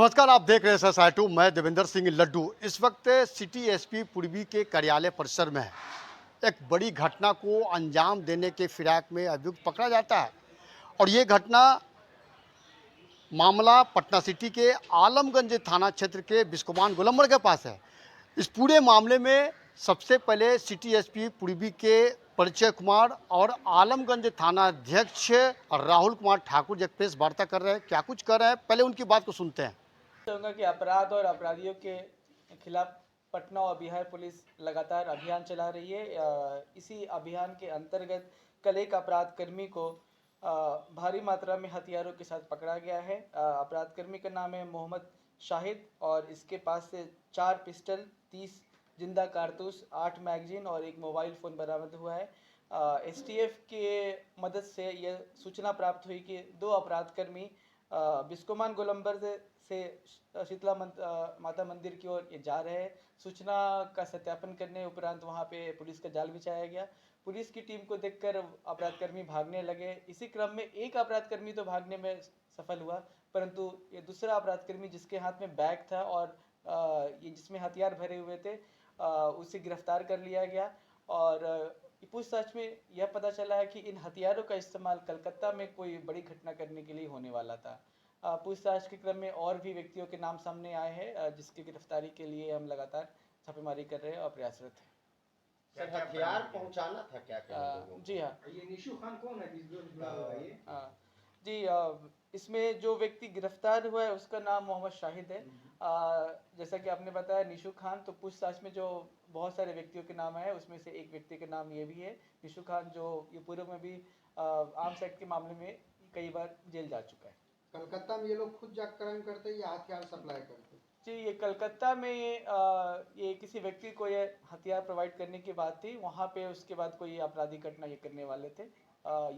नमस्कार, आप देख रहे हैं SR2। मैं देवेंद्र सिंह लड्डू इस वक्त सिटी एसपी पूर्वी के कार्यालय परिसर में है। एक बड़ी घटना को अंजाम देने के फिराक में अभियुक्त पकड़ा जाता है और ये घटना मामला पटना सिटी के आलमगंज थाना क्षेत्र के बिस्कोमान गोलंबर के पास है। इस पूरे मामले में सबसे पहले सिटी एसपी पूर्वी के परिचय कुमार और आलमगंज थाना अध्यक्ष राहुल कुमार ठाकुर जी प्रेस वार्ता कर रहे हैं। क्या कुछ कर रहे हैं, पहले उनकी बात को सुनते हैं। चाहूँगा कि अपराध और अपराधियों के खिलाफ पटना और बिहार पुलिस लगातार अभियान चला रही है। इसी अभियान के अंतर्गत कल एक अपराध कर्मी को भारी मात्रा में हथियारों के साथ पकड़ा गया है। अपराध कर्मी का नाम है मोहम्मद शाहिद और इसके पास से 4 पिस्टल, 30 जिंदा कारतूस, 8 मैगजीन और एक मोबाइल फ़ोन बरामद हुआ है। एसटीएफ के मदद से यह सूचना प्राप्त हुई कि 2 अपराधकर्मी बिस्कोमान गोलंबर से शीतला माता मंदिर की ओर ये जा रहे हैं। सूचना का सत्यापन करने उपरांत वहां पे पुलिस का जाल बिछाया गया। पुलिस की टीम को देखकर अपराधकर्मी भागने लगे। इसी क्रम में एक अपराधकर्मी तो भागने में सफल हुआ, परंतु ये दूसरा अपराधकर्मी जिसके हाथ में बैग था और ये जिसमें हथियार भरे हुए थे, उसे गिरफ्तार कर लिया गया। और पूछताछ में यह पता चला है कि इन हथियारों का इस्तेमाल कलकत्ता में कोई बड़ी घटना करने के लिए होने वाला था। पूछताछ के क्रम में और भी व्यक्तियों के नाम सामने आए हैं, जिसकी गिरफ्तारी के लिए हम लगातार छापेमारी कर रहे हैं और प्रयासरत हैं। सर हथियार पहुंचाना था क्या लोगों को? जी हाँ। ये निशु खान कौन है जिस जुड़ा हुआ है ये? जी, इसमें जो व्यक्ति गिरफ्तार हुआ है उसका नाम मोहम्मद शाहिद है। जैसा कि आपने बताया निशु खान, तो पूछताछ में जो बहुत सारे व्यक्तियों के नाम आए उसमें से एक व्यक्ति का नाम ये भी है निशु खान, जो ये पूर्व में भी आर्म्स एक्ट के मामले में कई बार जेल जा चुका है। कलकत्ता में ये लोग खुद जाकर क्राइम करते हैं या हथियार सप्लाई करते हैं? जी, ये कलकत्ता में ये किसी व्यक्ति को ये हथियार प्रोवाइड करने की बात थी। वहाँ पे उसके बाद कोई आपराधिक घटना ये करने वाले थे।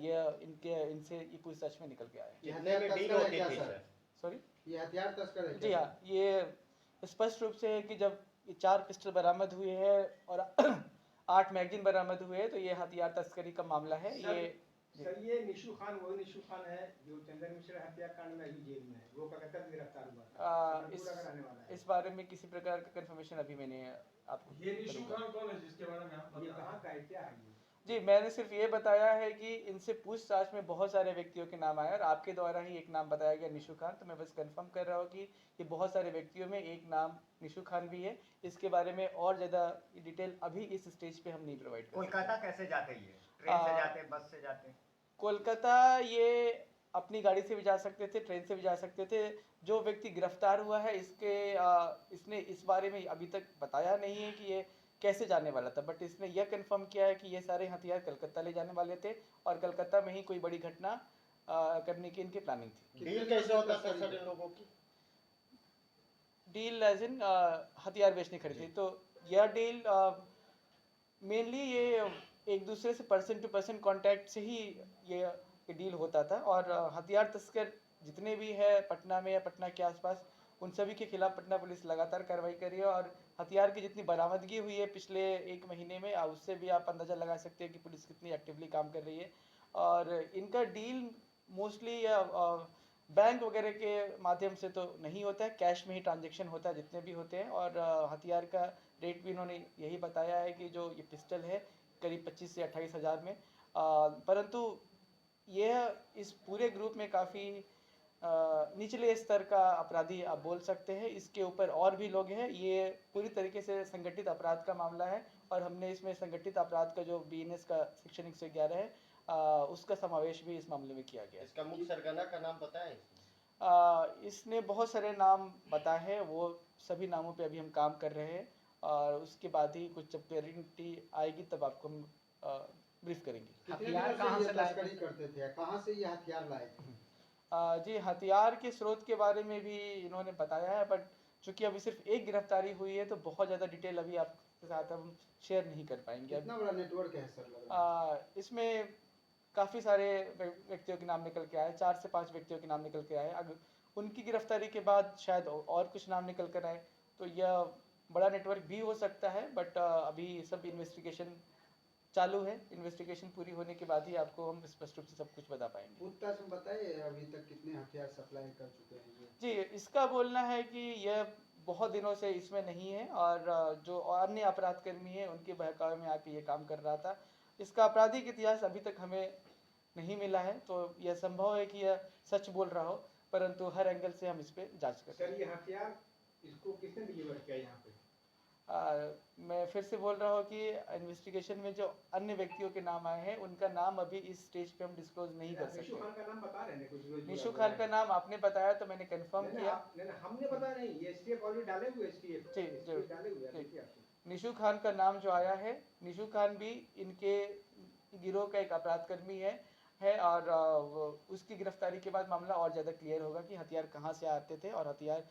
ये इनसे ये पूछताछ में निकल के आया। ये हथियार तस्कर है क्या सर? सॉरी, ये हथियार तस्कर है क्या? जी हाँ, ये स्पष्ट रूप से है कि जब ये 4 पिस्टल बरामद हुए हैं और 8 मैगजीन बरामद हुए हैं, तो ये हथियार तस्करी का मामला है। सर ये निशु खान वही निशु खान है जो चंदन मिश्रा हत्याकांड में अभी जेल में है, वो कलकत्ता में गिरफ्तार हुआ था। इस बारे में किसी प्रकार का कंफर्मेशन अभी मैंने आपको ये निशु खान कौन है जिसके बारे में आप ये कहाँ का है, क्या है ये? जी, मैंने सिर्फ ये बताया है कि इनसे पूछताछ में बहुत सारे व्यक्तियों के नाम आए और आपके द्वारा ही एक नाम बताया गया निशु खान, तो मैं बस कंफर्म कर रहा हूँ कि ये बहुत सारे व्यक्तियों में एक नाम निशु खान भी है। इसके बारे में और ज़्यादा डिटेल अभी इस स्टेज पे हम नहीं प्रोवाइड कर सकते। कोलकाता कैसे जाते हैं? ट्रेन से जाते, बस से जाते? कोलकाता ये अपनी गाड़ी से भी जा सकते थे, ट्रेन से भी जा सकते थे। जो व्यक्ति गिरफ्तार हुआ है इसने इस बारे में अभी तक बताया नहीं है कि ये कैसे जाने वाला था, बट इसने यह कंफर्म किया है कि ये सारे हथियार कलकत्ता ले जाने वाले थे और कलकत्ता में ही कोई बड़ी घटना करने की इनकी प्लानिंग थी। डील कैसे होता था सर इन लोगों की? डील एज इन हथियार बेचने खरीदी, तो यह डील मेनली ये एक दूसरे से पर्सन टू पर्सन कांटेक्ट से ही ये डील होता था। और हथियार तस्कर जितने भी है पटना में या पटना के आसपास, उन सभी के खिलाफ पटना पुलिस लगातार कार्रवाई कर रही है। और हथियार की जितनी बरामदगी हुई है पिछले 1 महीने में, उससे भी आप अंदाज़ा लगा सकते हैं कि पुलिस कितनी एक्टिवली काम कर रही है। और इनका डील मोस्टली बैंक वगैरह के माध्यम से तो नहीं होता है, कैश में ही ट्रांजेक्शन होता है जितने भी होते हैं। और हथियार का रेट भी इन्होंने यही बताया है कि जो ये पिस्टल है करीब 25 से 28 हज़ार में। परंतु यह इस पूरे ग्रुप में काफ़ी निचले स्तर का अपराधी आप बोल सकते हैं। इसके ऊपर और भी लोग हैं। ये पूरी तरीके से संगठित अपराध का मामला है और हमने इसमें संगठित अपराध का जो बीएनएस का सेक्शन 111 है, उसका समावेश भी इस मामले में किया गया। इसका मुख्य सरगना का नाम पता है? इसने बहुत सारे नाम बताए हैं, वो सभी नामों पे अभी हम काम कर रहे हैं और उसके बाद ही कुछ जब क्लैरिटी आएगी तब आपको हम ब्रीफ करेंगे। हथियार कहाँ से तस्करी करते थे, कहाँ से ये हथियार लाए थे? जी, हथियार के स्रोत के बारे में भी इन्होंने बताया है, बट चूंकि अभी सिर्फ एक गिरफ्तारी हुई है तो बहुत ज़्यादा डिटेल अभी आपके साथ हम शेयर नहीं कर पाएंगे। कितना बड़ा नेटवर्क है सर लग रहा है? इसमें काफ़ी सारे व्यक्तियों के नाम निकल के आए, 4 से 5 व्यक्तियों के नाम निकल के आए। अगर उनकी गिरफ्तारी के बाद शायद और कुछ नाम निकल कर आए, तो यह बड़ा नेटवर्क भी हो सकता है, बट अभी सब इन्वेस्टिगेशन चालू है। इन्वेस्टिगेशन पूरी होने के बाद ही आपको हम स्पष्ट रूप से सब कुछ बता पाएंगे। पूछताछ में बताइए अभी तक कितने हथियार सप्लाई कर चुके हैं ये? जी, इसका बोलना है कि यह बहुत दिनों से इसमें नहीं है और जो अन्य अपराध कर्मी है उनके बहकावे में आके ये काम कर रहा था। इसका आपराधिक इतिहास अभी तक हमें नहीं मिला है, तो यह संभव है कि यह सच बोल रहा हो, परंतु हर एंगल से हम इस पे जांच कर रहे हैं। सर ये हथियार इसको किसने डिलीवर किया यहाँ पे? मैं फिर से बोल रहा हूँ कि इन्वेस्टिगेशन में जो अन्य व्यक्तियों के नाम आए हैं उनका नाम अभी इस स्टेज पे हम डिस्क्लोज नहीं कर निशु खान सकते। का नाम बता रहे हैं कुछ? निशु खान का नाम आपने बताया तो मैंने कंफर्म किया। हमने बताया नहीं, ये एसटीएफ ऑलरेडी डाले हुए, एसटीएफ जी, जरूर। डाले हुए हैं, देखिए आप। निशु खान का नाम जो आया है, निशु खान भी इनके गिरोह का एक अपराध कर्मी है और उसकी गिरफ्तारी के बाद मामला और ज़्यादा क्लियर होगा कि हथियार कहाँ से आते थे और हथियार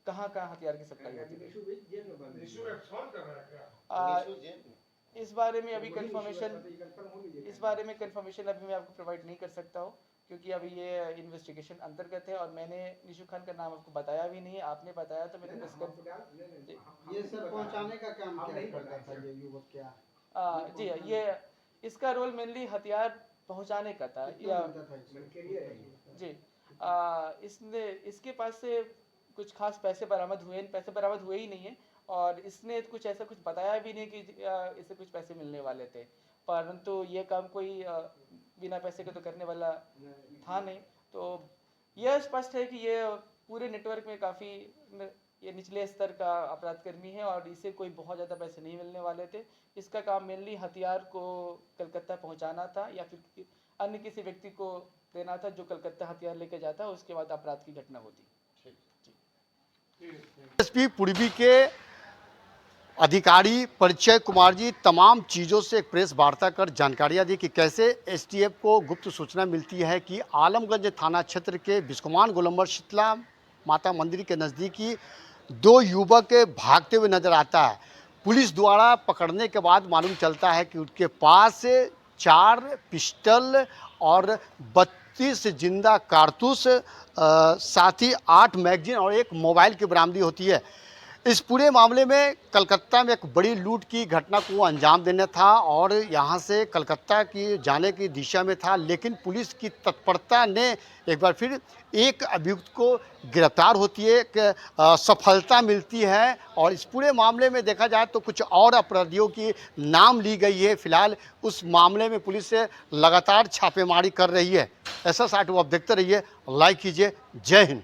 कहाँ हथियार की सप्लाई होती थी। निशु भी जेल में बंद है। निशु जेल में। इस बारे में अभी वही निशु कंफर्मेशन है, कंफर्म हो लीजिए। इस बारे में कंफर्मेशन अभी मैं आपको प्रोवाइड नहीं कर सकता हूँ, क्योंकि अभी ये इन्वेस्टिगेशन अंतर्गत है और मैंने निशु खान का नाम आपको बताया भी नहीं है। आपने बताया तो मैंने ये सर पहुंचाने का काम क्या करता था ये युवक? क्या जी ये इसका रोल मेनली हथियार पहुंचाने का था। या जी इसने इसके पास से कुछ खास पैसे बरामद हुए ही नहीं है और इसने कुछ ऐसा कुछ बताया भी नहीं कि इसे कुछ पैसे मिलने वाले थे, परंतु ये काम कोई बिना पैसे के तो करने वाला था नहीं। तो यह स्पष्ट है कि ये पूरे नेटवर्क में काफ़ी ये निचले स्तर का अपराध कर्मी है और इसे कोई बहुत ज़्यादा पैसे नहीं मिलने वाले थे। इसका काम मेनली हथियार को कलकत्ता पहुंचाना था या फिर अन्य किसी व्यक्ति को देना था जो कलकत्ता हथियार लेके जाता, उसके बाद अपराध की घटना होती। एसपी पूर्वी के अधिकारी परिचय कुमार जी तमाम चीज़ों से एक प्रेस वार्ता कर जानकारियां दी कि कैसे एसटीएफ को गुप्त सूचना मिलती है कि आलमगंज थाना क्षेत्र के बिस्कुमान गोलंबर शीतला माता मंदिर के नज़दीकी दो युवक भागते हुए नजर आता है। पुलिस द्वारा पकड़ने के बाद मालूम चलता है कि उनके पास 4 पिस्टल और 32 जिंदा कारतूस, साथ ही 8 मैगजीन और एक मोबाइल की बरामदी होती है। इस पूरे मामले में कलकत्ता में एक बड़ी लूट की घटना को अंजाम देना था और यहाँ से कलकत्ता की जाने की दिशा में था, लेकिन पुलिस की तत्परता ने एक बार फिर एक अभियुक्त को गिरफ्तार होती है, एक सफलता मिलती है और इस पूरे मामले में देखा जाए तो कुछ और अपराधियों की नाम ली गई है। फिलहाल उस मामले में पुलिस लगातार छापेमारी कर रही है। ऐसा साठ वो आप देखते रहिए, लाइक कीजिए। जय हिंद।